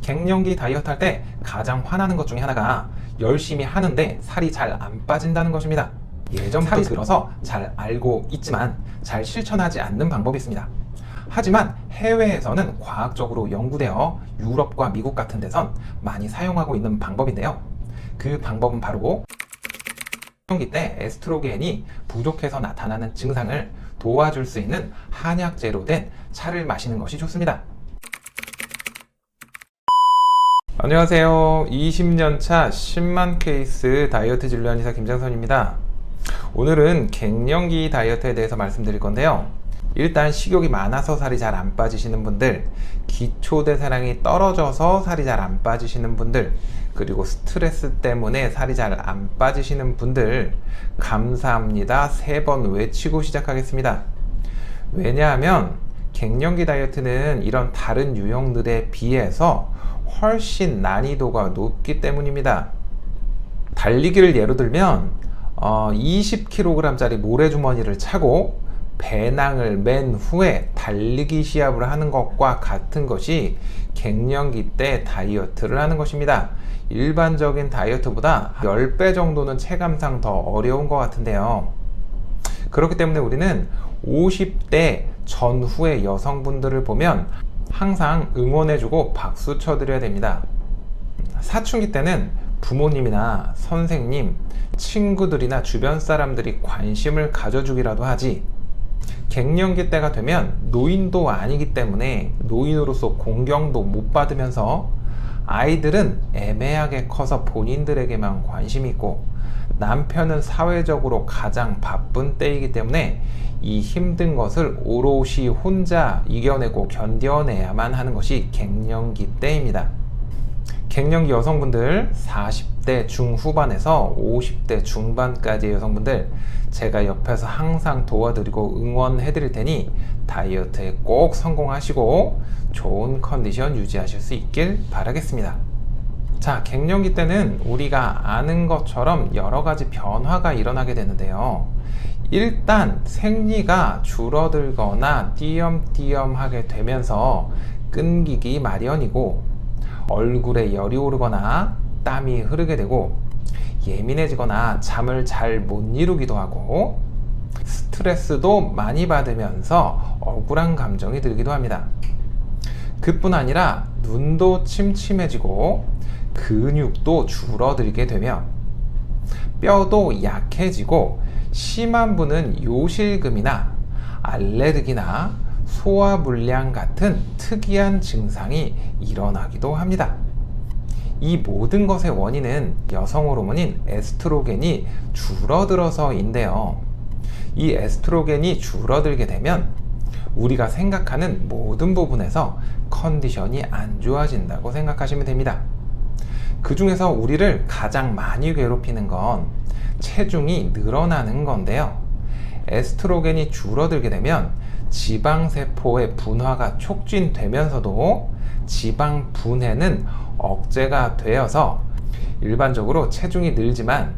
갱년기 다이어트 할 때 가장 화나는 것 중에 하나가 열심히 하는데 살이 잘 안 빠진다는 것입니다. 예전부터 살이 들어서 잘 알고 있지만 잘 실천하지 않는 방법이 있습니다. 하지만 해외에서는 과학적으로 연구되어 유럽과 미국 같은 데선 많이 사용하고 있는 방법인데요. 그 방법은 바로 갱년기 때 에스트로겐이 부족해서 나타나는 증상을 도와줄 수 있는 한약재로 된 차를 마시는 것이 좋습니다. 안녕하세요. 20년차 10만 케이스 다이어트 진료 한의사 김장선입니다. 오늘은 갱년기 다이어트에 대해서 말씀드릴 건데요. 일단 식욕이 많아서 살이 잘 안 빠지시는 분들, 기초대사량이 떨어져서 살이 잘 안 빠지시는 분들, 그리고 스트레스 때문에 살이 잘 안 빠지시는 분들, 감사합니다 3번 외치고 시작하겠습니다. 왜냐하면 갱년기 다이어트는 이런 다른 유형들에 비해서 훨씬 난이도가 높기 때문입니다. 달리기를 예로 들면 20kg짜리 모래주머니를 차고 배낭을 맨 후에 달리기 시합을 하는 것과 같은 것이 갱년기 때 다이어트를 하는 것입니다. 일반적인 다이어트보다 10배 정도는 체감상 더 어려운 것 같은데요. 그렇기 때문에 우리는 50대 전후의 여성분들을 보면 항상 응원해주고 박수 쳐드려야 됩니다. 사춘기 때는 부모님이나 선생님, 친구들이나 주변 사람들이 관심을 가져주기라도 하지, 갱년기 때가 되면 노인도 아니기 때문에 노인으로서 공경도 못 받으면서 아이들은 애매하게 커서 본인들에게만 관심이 있고 남편은 사회적으로 가장 바쁜 때이기 때문에 이 힘든 것을 오롯이 혼자 이겨내고 견뎌내야만 하는 것이 갱년기 때입니다. 갱년기 여성분들 40대 중후반에서 50대 중반까지의 여성분들, 제가 옆에서 항상 도와드리고 응원해 드릴 테니 다이어트에 꼭 성공하시고 좋은 컨디션 유지하실 수 있길 바라겠습니다. 자, 갱년기 때는 우리가 아는 것처럼 여러 가지 변화가 일어나게 되는데요. 일단 생리가 줄어들거나 띄엄띄엄하게 되면서 끊기기 마련이고, 얼굴에 열이 오르거나 땀이 흐르게 되고, 예민해지거나 잠을 잘 못 이루기도 하고, 스트레스도 많이 받으면서 억울한 감정이 들기도 합니다. 그뿐 아니라 눈도 침침해지고 근육도 줄어들게 되며 뼈도 약해지고, 심한 분은 요실금이나 알레르기나 소화불량 같은 특이한 증상이 일어나기도 합니다. 이 모든 것의 원인은 여성 호르몬인 에스트로겐이 줄어들어서인데요. 이 에스트로겐이 줄어들게 되면 우리가 생각하는 모든 부분에서 컨디션이 안 좋아진다고 생각하시면 됩니다. 그 중에서 우리를 가장 많이 괴롭히는 건 체중이 늘어나는 건데요. 에스트로겐이 줄어들게 되면 지방세포의 분화가 촉진되면서도 지방 분해는 억제가 되어서 일반적으로 체중이 늘지만,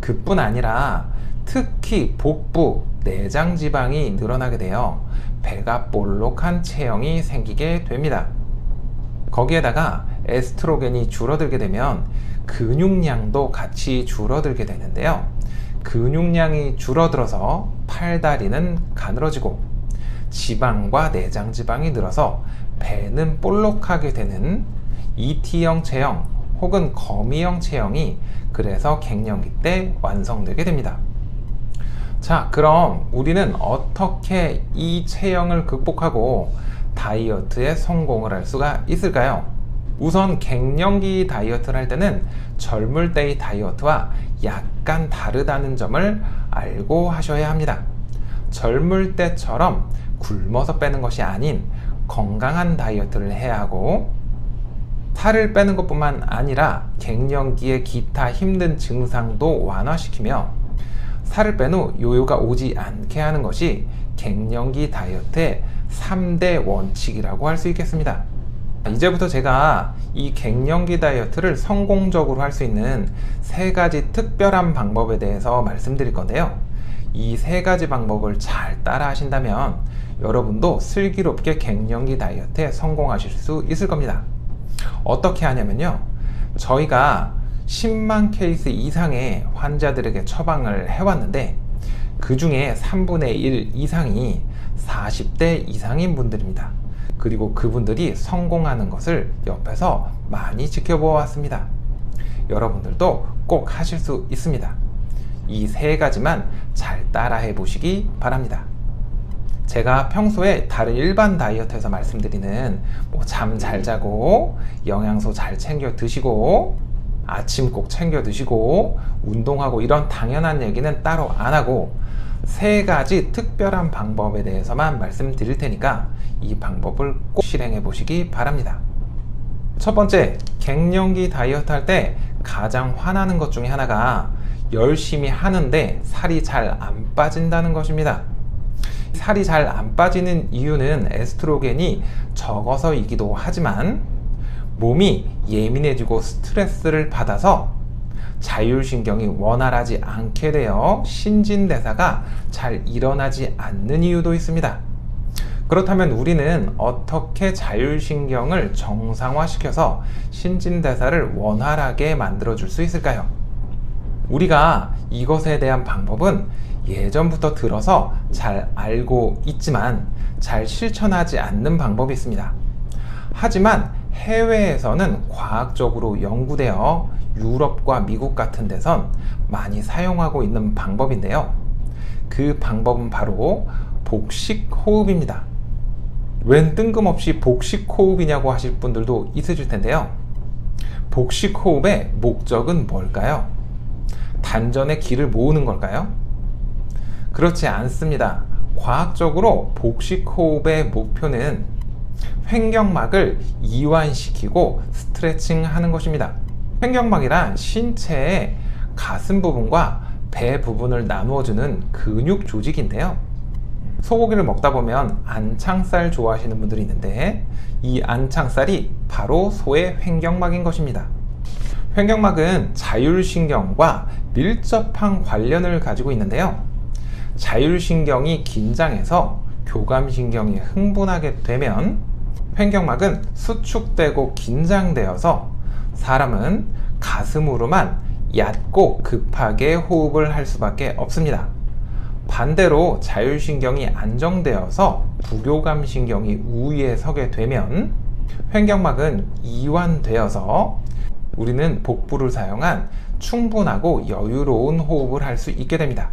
그뿐 아니라 특히 복부, 내장 지방이 늘어나게 되어 배가 볼록한 체형이 생기게 됩니다. 거기에다가 에스트로겐이 줄어들게 되면 근육량도 같이 줄어들게 되는데요. 근육량이 줄어들어서 팔다리는 가늘어지고 지방과 내장 지방이 늘어서 배는 볼록하게 되는 ET형 체형 혹은 거미형 체형이 그래서 갱년기 때 완성되게 됩니다. 자, 그럼 우리는 어떻게 이 체형을 극복하고 다이어트에 성공을 할 수가 있을까요? 우선 갱년기 다이어트를 할 때는 젊을 때의 다이어트와 약간 다르다는 점을 알고 하셔야 합니다. 젊을 때처럼 굶어서 빼는 것이 아닌 건강한 다이어트를 해야 하고, 살을 빼는 것뿐만 아니라 갱년기의 기타 힘든 증상도 완화시키며 살을 뺀 후 요요가 오지 않게 하는 것이 갱년기 다이어트의 3대 원칙이라고 할 수 있겠습니다. 이제부터 제가 이 갱년기 다이어트를 성공적으로 할 수 있는 3가지 특별한 방법에 대해서 말씀드릴 건데요. 이 3가지 방법을 잘 따라 하신다면 여러분도 슬기롭게 갱년기 다이어트에 성공하실 수 있을 겁니다. 어떻게 하냐면요. 저희가 10만 케이스 이상의 환자들에게 처방을 해왔는데 그 중에 3분의 1 이상이 40대 이상인 분들입니다. 그리고 그분들이 성공하는 것을 옆에서 많이 지켜보았습니다. 여러분들도 꼭 하실 수 있습니다. 이 세 가지만 잘 따라해 보시기 바랍니다. 제가 평소에 다른 일반 다이어트에서 말씀드리는 잠 잘 자고 영양소 잘 챙겨 드시고 아침 꼭 챙겨 드시고 운동하고 이런 당연한 얘기는 따로 안 하고 세 가지 특별한 방법에 대해서만 말씀드릴 테니까 이 방법을 꼭 실행해 보시기 바랍니다. 첫 번째, 갱년기 다이어트 할 때 가장 화나는 것 중에 하나가 열심히 하는데 살이 잘 안 빠진다는 것입니다. 살이 잘 안 빠지는 이유는 에스트로겐이 적어서이기도 하지만 몸이 예민해지고 스트레스를 받아서 자율신경이 원활하지 않게 되어 신진대사가 잘 일어나지 않는 이유도 있습니다. 그렇다면 우리는 어떻게 자율신경을 정상화시켜서 신진대사를 원활하게 만들어줄 수 있을까요? 우리가 이것에 대한 방법은 예전부터 들어서 잘 알고 있지만 잘 실천하지 않는 방법이 있습니다. 하지만 해외에서는 과학적으로 연구되어 유럽과 미국 같은 데선 많이 사용하고 있는 방법인데요. 그 방법은 바로 복식호흡입니다. 웬 뜬금없이 복식호흡이냐고 하실 분들도 있으실 텐데요. 복식호흡의 목적은 뭘까요? 단전에 기를 모으는 걸까요? 그렇지 않습니다. 과학적으로 복식호흡의 목표는 횡격막을 이완시키고 스트레칭 하는 것입니다. 횡격막이란 신체의 가슴 부분과 배 부분을 나누어주는 근육 조직인데요. 소고기를 먹다 보면 안창살 좋아하시는 분들이 있는데 이 안창살이 바로 소의 횡격막인 것입니다. 횡격막은 자율신경과 밀접한 관련을 가지고 있는데요. 자율신경이 긴장해서 교감신경이 흥분하게 되면 횡격막은 수축되고 긴장되어서 사람은 가슴으로만 얕고 급하게 호흡을 할 수밖에 없습니다. 반대로 자율신경이 안정되어서 부교감신경이 우위에 서게 되면 횡격막은 이완되어서 우리는 복부를 사용한 충분하고 여유로운 호흡을 할 수 있게 됩니다.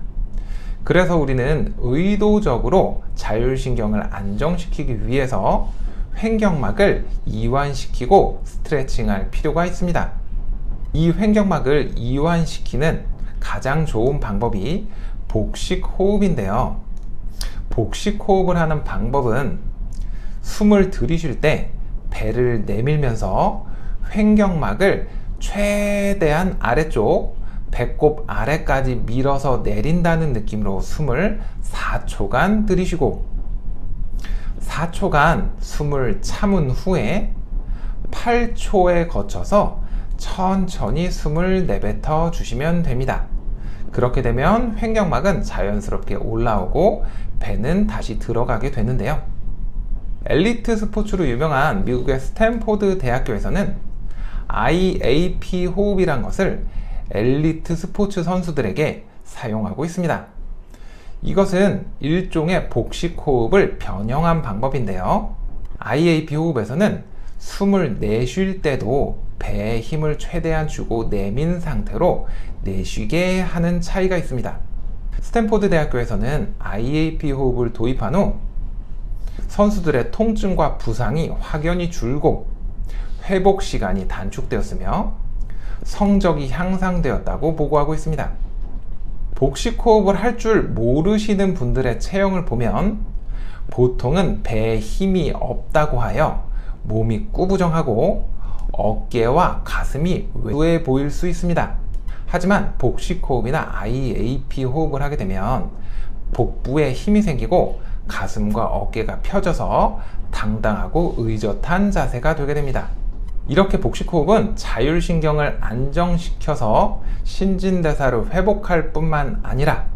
그래서 우리는 의도적으로 자율신경을 안정시키기 위해서 횡격막을 이완시키고 스트레칭할 필요가 있습니다. 이 횡격막을 이완시키는 가장 좋은 방법이 복식호흡인데요. 복식호흡을 하는 방법은 숨을 들이쉴 때 배를 내밀면서 횡격막을 최대한 아래쪽 배꼽 아래까지 밀어서 내린다는 느낌으로 숨을 4초간 들이쉬고 4초간 숨을 참은 후에 8초에 거쳐서 천천히 숨을 내뱉어 주시면 됩니다. 그렇게 되면 횡격막은 자연스럽게 올라오고 배는 다시 들어가게 되는데요. 엘리트 스포츠로 유명한 미국의 스탠포드 대학교에서는 IAP 호흡이란 것을 엘리트 스포츠 선수들에게 사용하고 있습니다. 이것은 일종의 복식 호흡을 변형한 방법인데요. IAP 호흡에서는 숨을 내쉴 때도 배에 힘을 최대한 주고 내민 상태로 내쉬게 하는 차이가 있습니다. 스탠포드 대학교에서는 IAP 호흡을 도입한 후 선수들의 통증과 부상이 확연히 줄고 회복 시간이 단축되었으며 성적이 향상되었다고 보고하고 있습니다. 복식 호흡을 할 줄 모르시는 분들의 체형을 보면 보통은 배에 힘이 없다고 하여 몸이 꾸부정하고 어깨와 가슴이 외에 보일 수 있습니다. 하지만 복식 호흡이나 IAP 호흡을 하게 되면 복부에 힘이 생기고 가슴과 어깨가 펴져서 당당하고 의젓한 자세가 되게 됩니다. 이렇게 복식 호흡은 자율신경을 안정시켜서 신진대사를 회복할 뿐만 아니라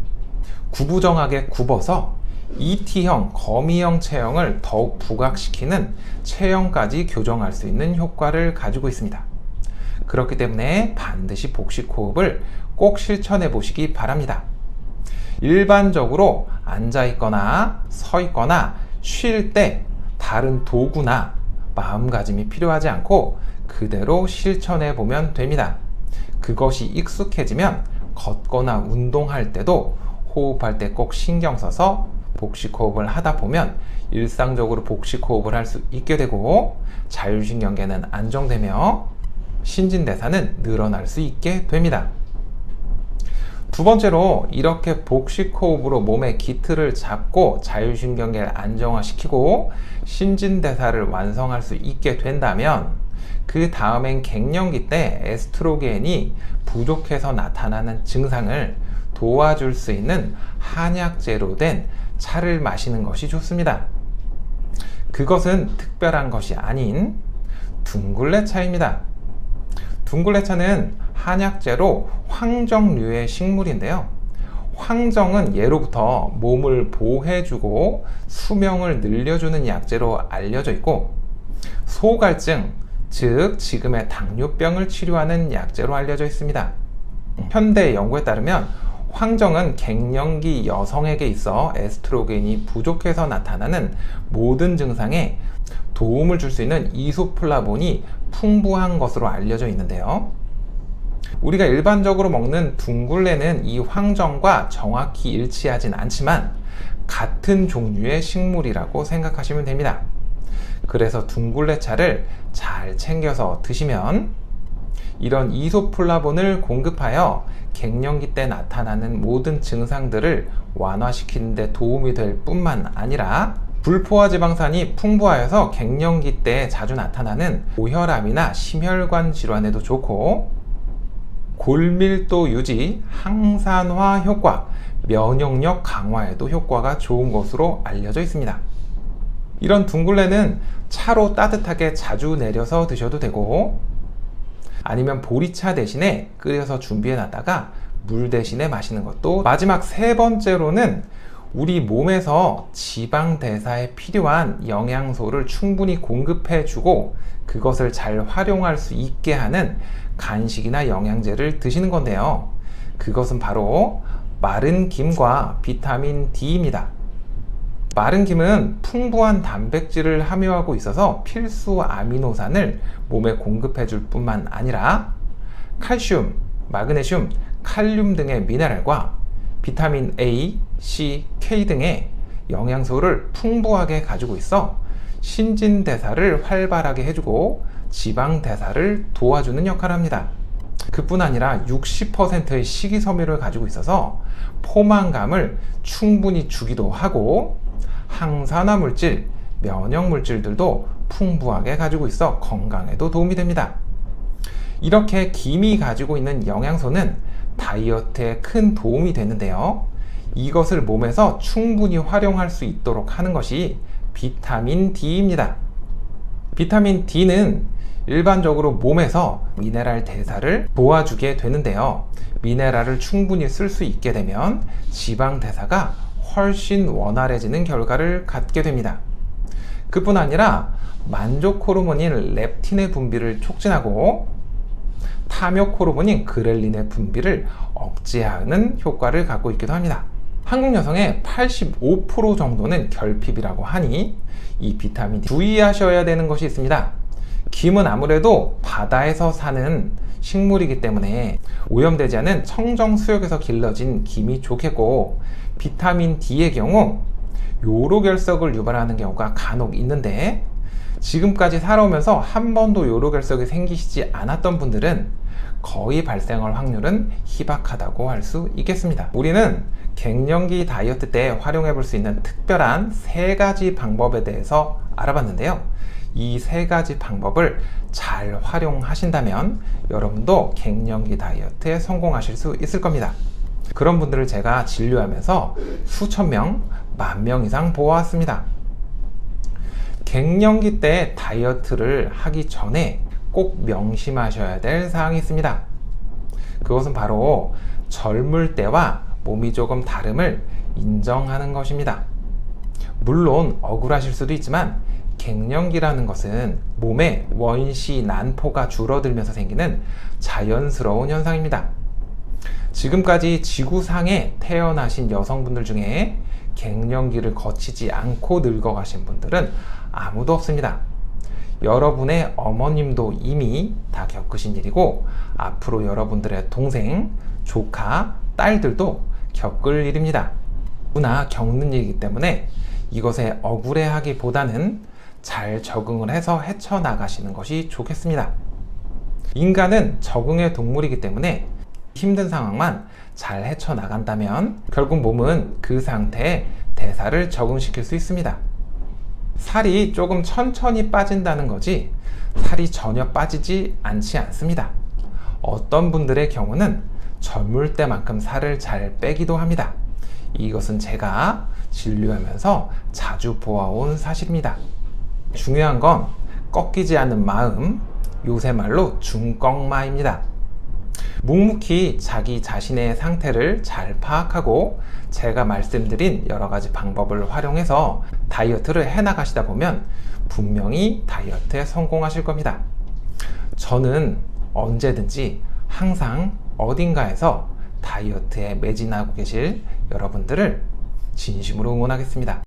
구부정하게 굽어서 ET형, 거미형 체형을 더욱 부각시키는 체형까지 교정할 수 있는 효과를 가지고 있습니다. 그렇기 때문에 반드시 복식 호흡을 꼭 실천해 보시기 바랍니다. 일반적으로 앉아 있거나 서 있거나 쉴 때 다른 도구나 마음가짐이 필요하지 않고 그대로 실천해 보면 됩니다. 그것이 익숙해지면 걷거나 운동할 때도 호흡할 때 꼭 신경 써서 복식 호흡을 하다 보면 일상적으로 복식 호흡을 할 수 있게 되고 자율신경계는 안정되며 신진대사는 늘어날 수 있게 됩니다. 두 번째로 이렇게 복식 호흡으로 몸의 기틀을 잡고 자율신경계를 안정화시키고 신진대사를 완성할 수 있게 된다면 그 다음엔 갱년기 때 에스트로겐이 부족해서 나타나는 증상을 도와줄 수 있는 한약재로 된 차를 마시는 것이 좋습니다. 그것은 특별한 것이 아닌 둥글레차입니다. 둥글레차는 한약재로 황정류의 식물인데요. 황정은 예로부터 몸을 보호해주고 수명을 늘려주는 약재로 알려져 있고 소갈증, 즉 지금의 당뇨병을 치료하는 약재로 알려져 있습니다. 현대 연구에 따르면 황정은 갱년기 여성에게 있어 에스트로겐이 부족해서 나타나는 모든 증상에 도움을 줄 수 있는 이소플라본이 풍부한 것으로 알려져 있는데요. 우리가 일반적으로 먹는 둥글레는 이 황정과 정확히 일치하진 않지만 같은 종류의 식물이라고 생각하시면 됩니다. 그래서 둥글레차를 잘 챙겨서 드시면 이런 이소플라본을 공급하여 갱년기 때 나타나는 모든 증상들을 완화시키는 데 도움이 될 뿐만 아니라 불포화 지방산이 풍부하여서 갱년기 때 자주 나타나는 고혈압이나 심혈관 질환에도 좋고 골밀도 유지, 항산화 효과, 면역력 강화에도 효과가 좋은 것으로 알려져 있습니다. 이런 둥글레는 차로 따뜻하게 자주 내려서 드셔도 되고 아니면 보리차 대신에 끓여서 준비해 놨다가 물 대신에 마시는 것도. 마지막 세 번째로는 우리 몸에서 지방 대사에 필요한 영양소를 충분히 공급해 주고 그것을 잘 활용할 수 있게 하는 간식이나 영양제를 드시는 건데요. 그것은 바로 마른 김과 비타민 D입니다. 마른 김은 풍부한 단백질을 함유하고 있어서 필수 아미노산을 몸에 공급해 줄 뿐만 아니라 칼슘, 마그네슘, 칼륨 등의 미네랄과 비타민 A, C, K 등의 영양소를 풍부하게 가지고 있어 신진대사를 활발하게 해주고 지방대사를 도와주는 역할을 합니다. 그뿐 아니라 60%의 식이섬유를 가지고 있어서 포만감을 충분히 주기도 하고 항산화 물질, 면역 물질들도 풍부하게 가지고 있어 건강에도 도움이 됩니다. 이렇게 김이 가지고 있는 영양소는 다이어트에 큰 도움이 되는데요. 이것을 몸에서 충분히 활용할 수 있도록 하는 것이 비타민 D입니다. 비타민 D는 일반적으로 몸에서 미네랄 대사를 도와주게 되는데요. 미네랄을 충분히 쓸 수 있게 되면 지방 대사가 훨씬 원활해지는 결과를 갖게 됩니다. 그뿐 아니라 만족 호르몬인 렙틴의 분비를 촉진하고 탐욕 호르몬인 그렐린의 분비를 억제하는 효과를 갖고 있기도 합니다. 한국 여성의 85% 정도는 결핍이라고 하니 이 비타민 D 주의하셔야 되는 것이 있습니다. 김은 아무래도 바다에서 사는 식물이기 때문에 오염되지 않은 청정 수역에서 길러진 김이 좋겠고 비타민 D의 경우 요로결석을 유발하는 경우가 간혹 있는데 지금까지 살아오면서 한 번도 요로결석이 생기시지 않았던 분들은 거의 발생할 확률은 희박하다고 할 수 있겠습니다. 우리는 갱년기 다이어트 때 활용해 볼 수 있는 특별한 3가지 방법에 대해서 알아봤는데요. 이 3가지 방법을 잘 활용하신다면 여러분도 갱년기 다이어트에 성공하실 수 있을 겁니다. 그런 분들을 제가 진료하면서 수천 명, 10,000명 이상 보아왔습니다. 갱년기 때 다이어트를 하기 전에 꼭 명심하셔야 될 사항이 있습니다. 그것은 바로 젊을 때와 몸이 조금 다름을 인정하는 것입니다. 물론 억울하실 수도 있지만 갱년기라는 것은 몸의 원시 난포가 줄어들면서 생기는 자연스러운 현상입니다. 지금까지 지구상에 태어나신 여성분들 중에 갱년기를 거치지 않고 늙어가신 분들은 아무도 없습니다. 여러분의 어머님도 이미 다 겪으신 일이고 앞으로 여러분들의 동생, 조카, 딸들도 겪을 일입니다. 누구나 겪는 일이기 때문에 이것에 억울해하기보다는 잘 적응을 해서 헤쳐나가시는 것이 좋겠습니다. 인간은 적응의 동물이기 때문에 힘든 상황만 잘 헤쳐나간다면 결국 몸은 그 상태에 대사를 적응시킬 수 있습니다. 살이 조금 천천히 빠진다는 거지 살이 전혀 빠지지 않지 않습니다. 어떤 분들의 경우는 젊을 때만큼 살을 잘 빼기도 합니다. 이것은 제가 진료하면서 자주 보아온 사실입니다. 중요한 건 꺾이지 않는 마음, 요새 말로 중꺾마입니다. 묵묵히 자기 자신의 상태를 잘 파악하고 제가 말씀드린 여러 가지 방법을 활용해서 다이어트를 해나가시다 보면 분명히 다이어트에 성공하실 겁니다. 저는 언제든지 항상 어딘가에서 다이어트에 매진하고 계실 여러분들을 진심으로 응원하겠습니다.